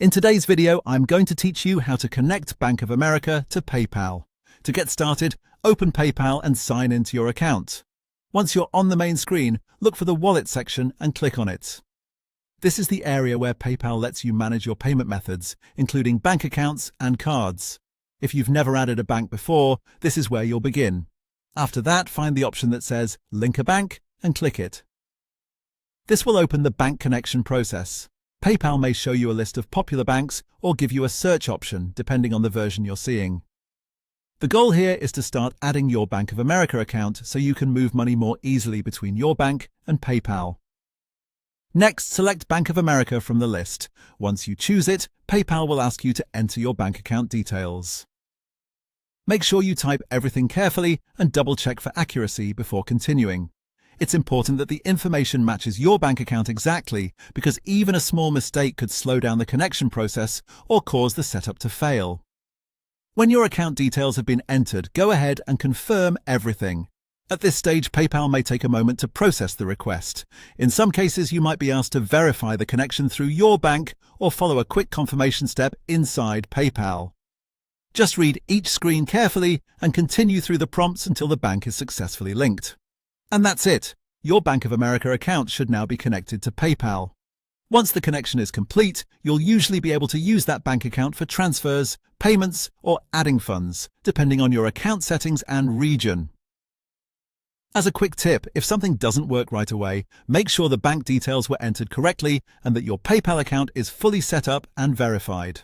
In today's video, I'm going to teach you how to connect Bank of America to PayPal. To get started, open PayPal and sign into your account. Once you're on the main screen, look for the Wallet section and click on it. This is the area where PayPal lets you manage your payment methods, including bank accounts and cards. If you've never added a bank before, this is where you'll begin. After that, find the option that says Link a Bank and click it. This will open the bank connection process. PayPal may show you a list of popular banks or give you a search option, depending on the version you're seeing. The goal here is to start adding your Bank of America account so you can move money more easily between your bank and PayPal. Next, select Bank of America from the list. Once you choose it, PayPal will ask you to enter your bank account details. Make sure you type everything carefully and double-check for accuracy before continuing. It's important that the information matches your bank account exactly, because even a small mistake could slow down the connection process or cause the setup to fail. When your account details have been entered, go ahead and confirm everything. At this stage, PayPal may take a moment to process the request. In some cases, you might be asked to verify the connection through your bank or follow a quick confirmation step inside PayPal. Just read each screen carefully and continue through the prompts until the bank is successfully linked. And that's it. Your Bank of America account should now be connected to PayPal. Once the connection is complete, you'll usually be able to use that bank account for transfers, payments, or adding funds, depending on your account settings and region. As a quick tip, if something doesn't work right away, make sure the bank details were entered correctly and that your PayPal account is fully set up and verified.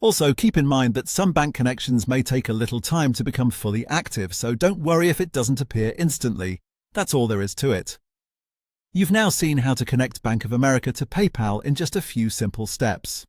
Also, keep in mind that some bank connections may take a little time to become fully active, so don't worry if it doesn't appear instantly. That's all there is to it. You've now seen how to connect Bank of America to PayPal in just a few simple steps.